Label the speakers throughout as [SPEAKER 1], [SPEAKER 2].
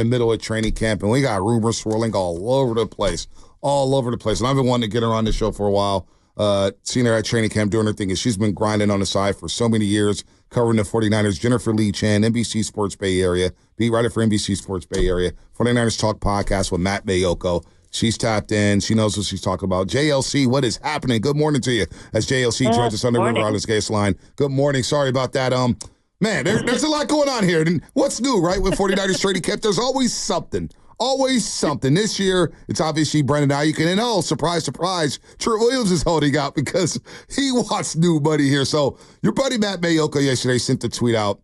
[SPEAKER 1] in the middle of training camp, and we got rumors swirling all over the place. And I've been wanting to get her on the show for a while. Seen her at training camp doing her thing, and she's been grinding on the side for so many years, covering the 49ers. Jennifer Lee Chan, NBC Sports Bay Area, beat writer for NBC Sports Bay Area, 49ers Talk podcast with Matt Mayoko. She's tapped in. She knows what she's talking about. JLC, what is happening? Good morning to you as JLC joins us on the River Islands Guest Line. Good morning. Sorry about that. Man, there's a lot going on here. And what's new, right, with 49ers training camp? There's always something. Always something. This year, it's obviously Brandon Aiyuk. And surprise, surprise, Trent Williams is holding out because he wants new money here. So your buddy Matt Mayoko yesterday sent the tweet out.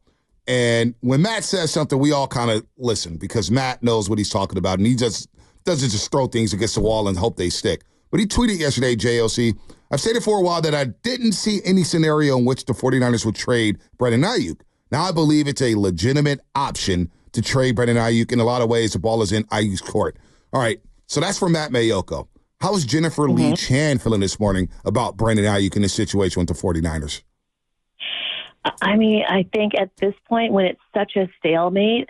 [SPEAKER 1] And when Matt says something, we all kind of listen because Matt knows what he's talking about. And he just doesn't just throw things against the wall and hope they stick. But he tweeted yesterday, JLC, I've stated for a while that I didn't see any scenario in which the 49ers would trade Brandon Aiyuk. Now I believe it's a legitimate option to trade Brandon Aiyuk. In a lot of ways, the ball is in Aiyuk's court. All right, so that's from Matt Mayoko. How is Jennifer Lee Chan feeling this morning about Brandon Aiyuk in this situation with the 49ers?
[SPEAKER 2] I mean, I think at this point, when it's such a stalemate,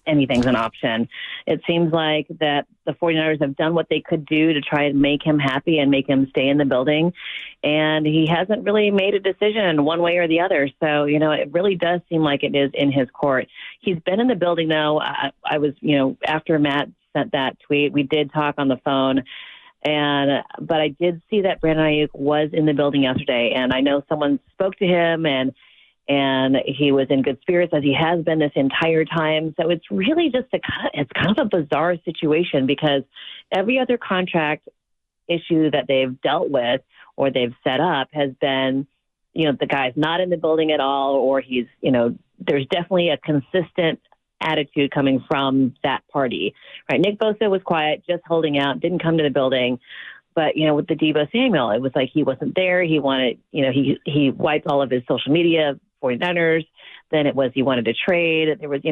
[SPEAKER 2] anything's an option. It seems like that the 49ers have done what they could do to try and make him happy and make him stay in the building. And he hasn't really made a decision one way or the other. So, it really does seem like it is in his court. He's been in the building, though. I was, after Matt sent that tweet, we did talk on the phone. But I did see that Brandon Aiyuk was in the building yesterday. And I know someone spoke to him and he was in good spirits, as he has been this entire time. So it's really just it's kind of a bizarre situation because every other contract issue that they've dealt with or they've set up has been, the guy's not in the building at all, or he's, there's definitely a consistent attitude coming from that party, right? Nick Bosa was quiet, just holding out, didn't come to the building. But, with the Deebo Samuel, it was like he wasn't there. He wanted, he wiped all of his social media, 49ers. Then it was he wanted to trade. There was,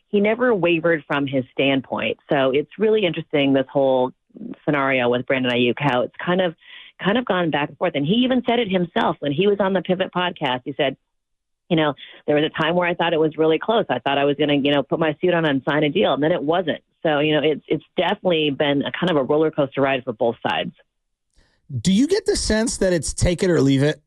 [SPEAKER 2] he never wavered from his standpoint. So it's really interesting, this whole scenario with Brandon Aiyuk, how it's kind of gone back and forth. And he even said it himself when he was on the Pivot podcast. He said, there was a time where I thought it was really close. I thought I was going to, put my suit on and sign a deal, and then it wasn't. So, it's definitely been a kind of a roller coaster ride for both sides.
[SPEAKER 3] Do you get the sense that it's take it or leave it?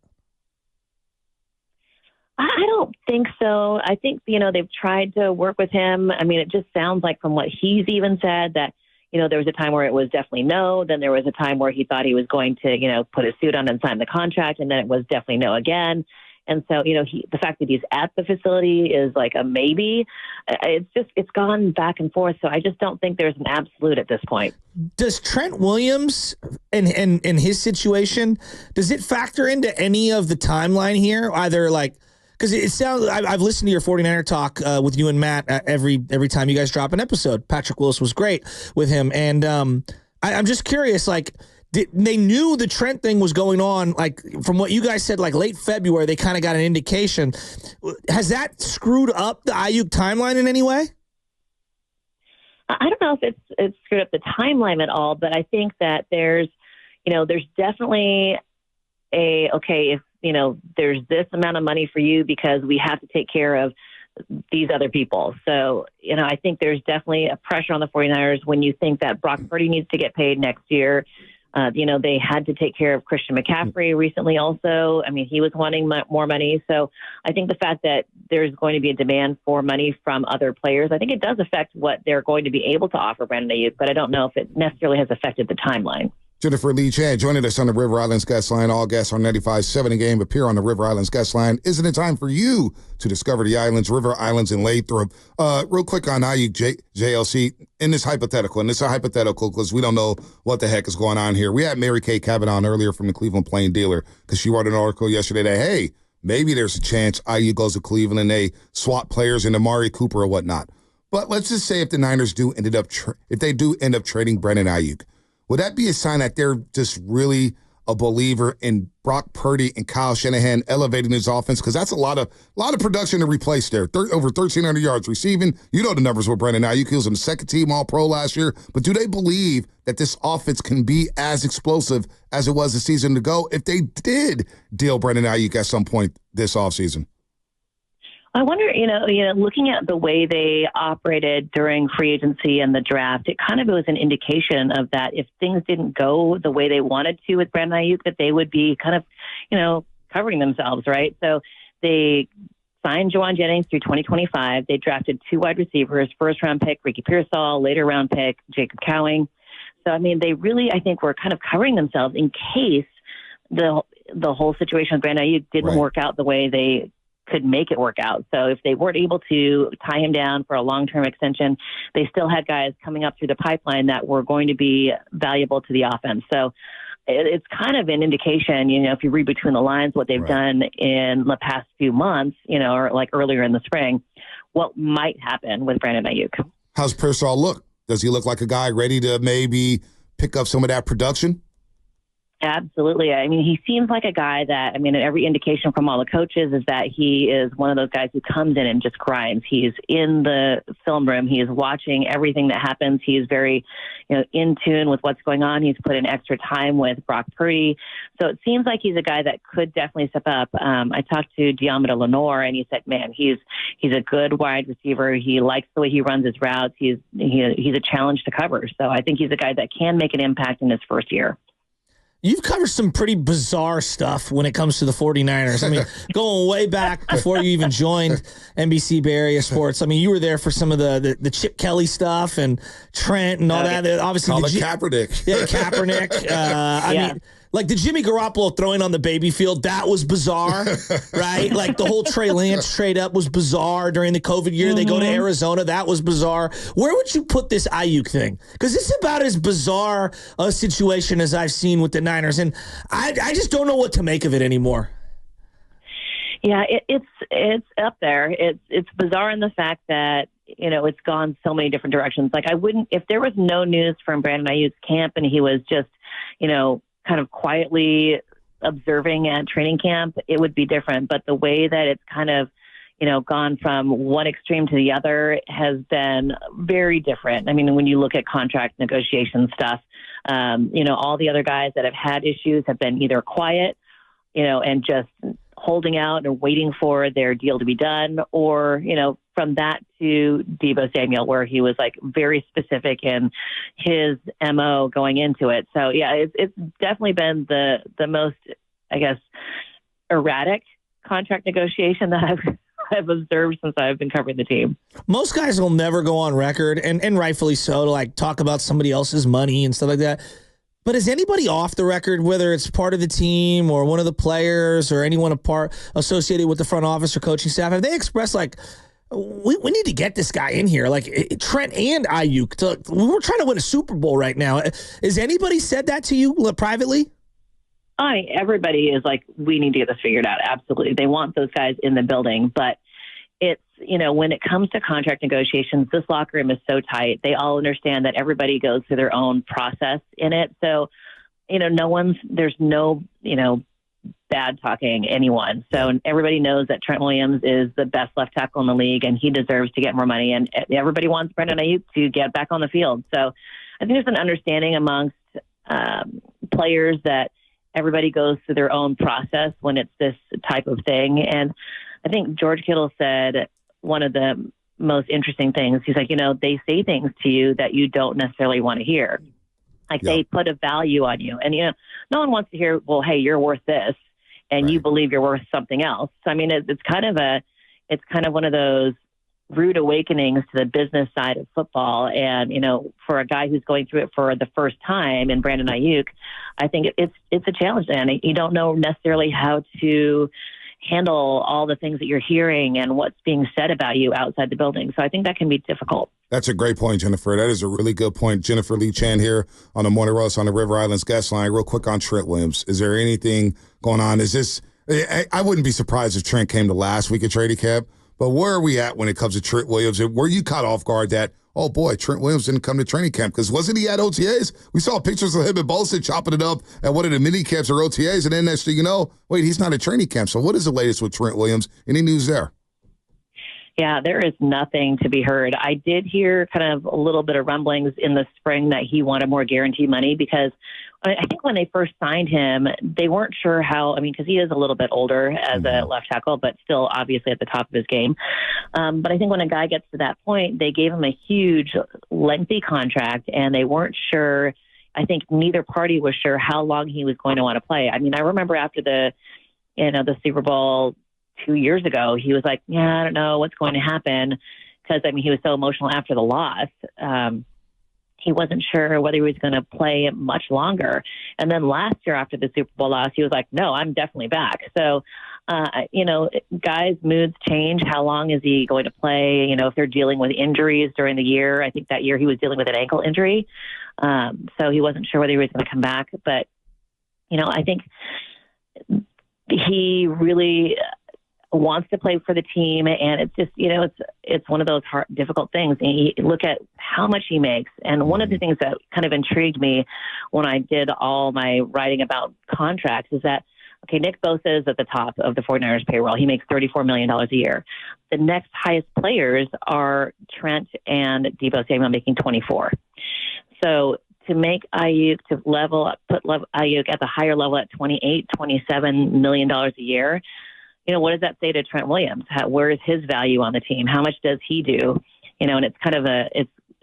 [SPEAKER 2] I don't think so. I think, they've tried to work with him. I mean, it just sounds like from what he's even said that, there was a time where it was definitely no. Then there was a time where he thought he was going to, put his suit on and sign the contract. And then it was definitely no again. And so, the fact that he's at the facility is like a maybe. It's gone back and forth. So I just don't think there's an absolute at this point.
[SPEAKER 3] Does Trent Williams and his situation, does it factor into any of the timeline here? Either because it sounds, I've listened to your 49er talk with you and Matt every time you guys drop an episode. Patrick Willis was great with him. And I'm just curious, they knew the Trent thing was going on, from what you guys said, late February, they kind of got an indication. Has that screwed up the Aiyuk timeline in any way?
[SPEAKER 2] I don't know if it's screwed up the timeline at all, but I think that there's definitely if, there's this amount of money for you because we have to take care of these other people. So, I think there's definitely a pressure on the 49ers when you think that Brock Purdy needs to get paid next year. They had to take care of Christian McCaffrey recently also. I mean, he was wanting more money. So I think the fact that there's going to be a demand for money from other players, I think it does affect what they're going to be able to offer Brandon Aiyuk, but I don't know if it necessarily has affected the timeline.
[SPEAKER 1] Jennifer Lee Chan joining us on the River Islands Guest Line. All guests on 95.7 a game appear on the River Islands Guest Line. Isn't it time for you to discover the islands, River Islands, and Lathrop? Real quick on Aiyuk, JLC, in this hypothetical, and it's a hypothetical because we don't know what the heck is going on here. We had Mary Kay Kavanaugh on earlier from the Cleveland Plain Dealer because she wrote an article yesterday that, hey, maybe there's a chance Aiyuk goes to Cleveland and they swap players into Amari Cooper or whatnot. But let's just say if the Niners do end up trading Brandon Aiyuk, would that be a sign that they're just really a believer in Brock Purdy and Kyle Shanahan elevating his offense? Because that's a lot of production to replace there. Over 1,300 yards receiving. You know the numbers with Brandon Aiyuk. He was on the second team All-Pro last year. But do they believe that this offense can be as explosive as it was a season ago if they did deal Brandon Aiyuk at some point this offseason?
[SPEAKER 2] I wonder, looking at the way they operated during free agency and the draft, it kind of was an indication of that if things didn't go the way they wanted to with Brandon Aiyuk, that they would be kind of, covering themselves, right? So they signed Juwan Jennings through 2025. They drafted 2 wide receivers, first-round pick Ricky Pearsall, later-round pick Jacob Cowing. So, I mean, they really, I think, were kind of covering themselves in case the whole situation with Brandon Aiyuk didn't work out the way they could make it work out. So if they weren't able to tie him down for a long-term extension, they still had guys coming up through the pipeline that were going to be valuable to the offense. So it's kind of an indication, if you read between the lines, what they've done in the past few months, or like earlier in the spring, what might happen with Brandon Aiyuk.
[SPEAKER 1] How's Pearsall look? Does he look like a guy ready to maybe pick up some of that production?
[SPEAKER 2] Absolutely. I mean, he seems like a guy that, every indication from all the coaches is that he is one of those guys who comes in and just grinds. He's in the film room. He is watching everything that happens. He's very, in tune with what's going on. He's put in extra time with Brock Purdy. So it seems like he's a guy that could definitely step up. I talked to Diamanda Lenore, and he said, man, he's a good wide receiver. He likes the way he runs his routes. He's a challenge to cover. So I think he's a guy that can make an impact in his first year.
[SPEAKER 3] You've covered some pretty bizarre stuff when it comes to the 49ers. I mean, going way back before you even joined NBC Bay Area Sports. I mean, you were there for some of the Chip Kelly stuff and Trent and all that. Obviously,
[SPEAKER 1] Kaepernick.
[SPEAKER 3] Yeah, Kaepernick. I mean, like the Jimmy Garoppolo throwing on the baby field, that was bizarre, right? Like the whole Trey Lance trade up was bizarre during the COVID year. They go to Arizona. That was bizarre. Where would you put this Aiyuk thing? Because it's about as bizarre a situation as I've seen with the Niners. And I just don't know what to make of it anymore.
[SPEAKER 2] Yeah, it's up there. It's bizarre in the fact that, it's gone so many different directions. Like if there was no news from Brandon Aiyuk's camp and he was just, kind of quietly observing at training camp, it would be different. But the way that it's kind of, gone from one extreme to the other has been very different. I mean, when you look at contract negotiation stuff, all the other guys that have had issues have been either quiet, and just holding out and waiting for their deal to be done, or, from that to Deebo Samuel, where he was like very specific in his MO going into it. So yeah, it's definitely been the most, I guess, erratic contract negotiation that I've observed since I've been covering the team.
[SPEAKER 3] Most guys will never go on record, and rightfully so, to like talk about somebody else's money and stuff like that. But is anybody off the record, whether it's part of the team or one of the players or anyone associated with the front office or coaching staff, have they expressed like, we need to get this guy in here, like Trent and Aiyuk? We're trying to win a Super Bowl right now. Has anybody said that to you privately?
[SPEAKER 2] Everybody is like, we need to get this figured out. Absolutely. They want those guys in the building. But it's, when it comes to contract negotiations, this locker room is so tight. They all understand that everybody goes through their own process in it. So, there's no, bad talking anyone. So everybody knows that Trent Williams is the best left tackle in the league and he deserves to get more money. And everybody wants Brandon Aiyuk to get back on the field. So I think there's an understanding amongst players that everybody goes through their own process when it's this type of thing. And I think George Kittle said one of the most interesting things. He's like, they say things to you that you don't necessarily want to hear. Like they put a value on you. And, no one wants to hear, well, hey, you're worth this. And you believe you're worth something else. So, I mean, it's kind of one of those rude awakenings to the business side of football. And, for a guy who's going through it for the first time in Brandon Aiyuk, I think it's a challenge. And you don't know necessarily how to handle all the things that you're hearing and what's being said about you outside the building. So I think that can be difficult.
[SPEAKER 1] That's a great point, Jennifer. That is a really good point. Jennifer Lee Chan here on the Morning Roast on the River Islands guest line. Real quick on Trent Williams. Is there anything going on? I wouldn't be surprised if Trent came to last week at training camp, but where are we at when it comes to Trent Williams? And were you caught off guard that, oh boy, Trent Williams didn't come to training camp? Because wasn't he at OTAs? We saw pictures of him and Bolsa chopping it up at one of the mini camps or OTAs, and then next thing you know, wait, he's not at training camp. So what is the latest with Trent Williams? Any news there?
[SPEAKER 2] Yeah, there is nothing to be heard. I did hear kind of a little bit of rumblings in the spring that he wanted more guaranteed money because I think when they first signed him, they weren't sure how, because he is a little bit older as a left tackle, but still obviously at the top of his game. But I think when a guy gets to that point, they gave him a huge, lengthy contract, and they weren't sure. I think neither party was sure how long he was going to want to play. I remember after the Super Bowl 2 years ago, he was like, yeah, I don't know what's going to happen. Because, he was so emotional after the loss. He wasn't sure whether he was going to play much longer. And then last year after the Super Bowl loss, he was like, no, I'm definitely back. So, guys' moods change. How long is he going to play? If they're dealing with injuries during the year. I think that year he was dealing with an ankle injury. So he wasn't sure whether he was going to come back. But, I think he really wants to play for the team, and it's just it's one of those difficult things. And you look at how much he makes, and one of the things that kind of intrigued me when I did all my writing about contracts is that Nick Bosa is at the top of the 49ers payroll. He makes $34 million a year. The next highest players are Trent and Deebo Samuel, making 24. So to make Aiyuk put Aiyuk at the higher level at $27 million a year. What does that say to Trent Williams? Where is his value on the team? How much does he do? And it's kind of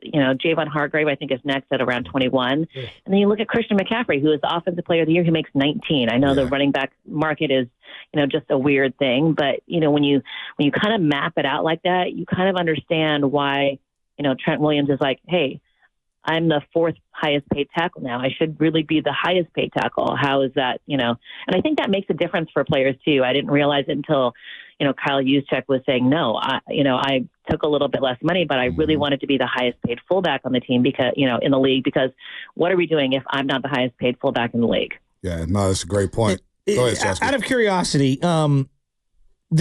[SPEAKER 2] Javon Hargrave, I think, is next at around 21. Yeah. And then you look at Christian McCaffrey, who is the Offensive Player of the Year, who makes 19. I know the running back market is, just a weird thing. But, when you kind of map it out like that, you kind of understand why, Trent Williams is like, hey, I'm the fourth highest paid tackle now. I should really be the highest paid tackle. How is that, And I think that makes a difference for players too. I didn't realize it until, Kyle Juszczyk was saying, no, I took a little bit less money, but I really wanted to be the highest paid fullback on the team because, in the league, because what are we doing if I'm not the highest paid fullback in the league?
[SPEAKER 1] Yeah, no, that's a great point. Go ahead, Shasky.
[SPEAKER 3] Out of curiosity, the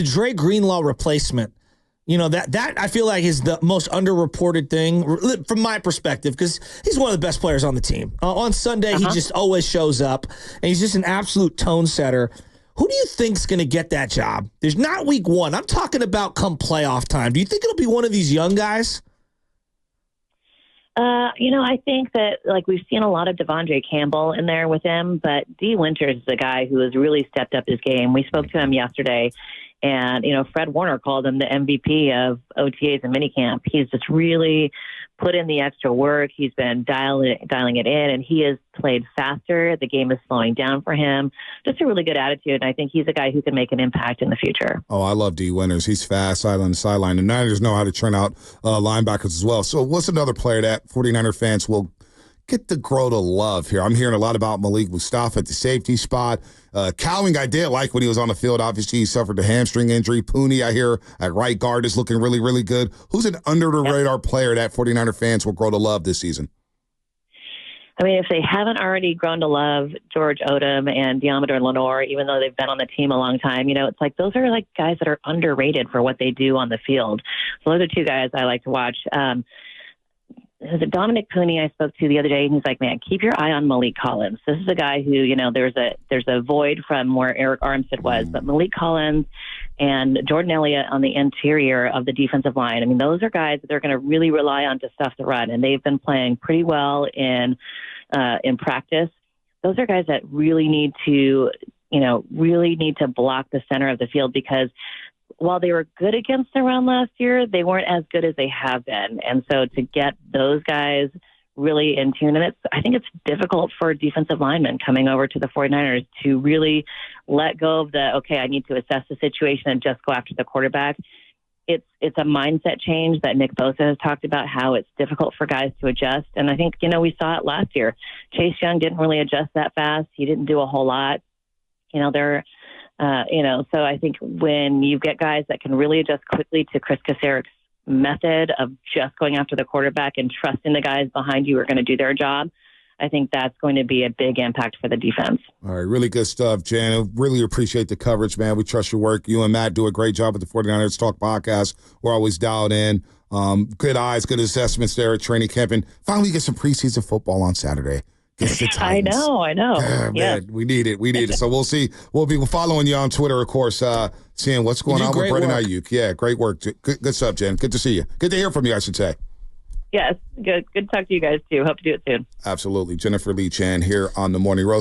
[SPEAKER 3] Dre Greenlaw replacement, that I feel like is the most underreported thing from my perspective, because he's one of the best players on the team. On Sunday, he just always shows up, and he's just an absolute tone setter. Who do you think's going to get that job? There's not week one. I'm talking about come playoff time. Do you think it'll be one of these young guys?
[SPEAKER 2] I think that we've seen a lot of Devondre Campbell in there with him, but D. Winters is a guy who has really stepped up his game. We spoke to him yesterday. And, Fred Warner called him the MVP of OTAs and minicamp. He's just really put in the extra work. He's been dialing it in, and he has played faster. The game is slowing down for him. Just a really good attitude. And I think he's a guy who can make an impact in the future.
[SPEAKER 1] Oh, I love D. Winters. He's fast, sideline to sideline. The Niners know how to turn out linebackers as well. So what's another player that 49er fans will get to grow to love here? I'm hearing a lot about Malik Mustafa at the safety spot. Cowing, I did like when he was on the field. Obviously, he suffered a hamstring injury. Pooney, I hear, at right guard is looking really, really good. Who's an under-the-radar player that 49er fans will grow to love this season?
[SPEAKER 2] If they haven't already grown to love George Odom and Deommodore Lenoir, even though they've been on the team a long time, it's like those are guys that are underrated for what they do on the field. So those are two guys I like to watch. It was Dominic Pooney I spoke to the other day, and he's like, man, keep your eye on Malik Collins. This is a guy who, there's a void from where Eric Armstead was, but Malik Collins and Jordan Elliott on the interior of the defensive line. Those are guys that they're going to really rely on to stuff the run, and they've been playing pretty well in practice. Those are guys that really need to block the center of the field, because while they were good against the run last year, they weren't as good as they have been. And so to get those guys really in tune, and I think it's difficult for defensive linemen coming over to the 49ers to really let go of I need to assess the situation and just go after the quarterback. It's a mindset change that Nick Bosa has talked about, how it's difficult for guys to adjust. And I think, we saw it last year. Chase Young didn't really adjust that fast. He didn't do a whole lot. So I think when you get guys that can really adjust quickly to Chris Kaceric's method of just going after the quarterback and trusting the guys behind you are going to do their job, I think that's going to be a big impact for the defense.
[SPEAKER 1] All right, really good stuff, Jan. Really appreciate the coverage, man. We trust your work. You and Matt do a great job at the 49ers Talk podcast. We're always dialed in. Good eyes, good assessments there at training camp. And finally get some preseason football on Saturday.
[SPEAKER 2] I know.
[SPEAKER 1] Yeah, man, we need it. So we'll see. We'll be following you on Twitter, of course, seeing what's going on with Brendan Aiyuk. Yeah, great work. Good stuff, Jen. Good to see you. Good to hear from you, I should say.
[SPEAKER 2] Yes, good to talk to you guys too. Hope to do it soon.
[SPEAKER 1] Absolutely. Jennifer Lee Chan here on The Morning Roast.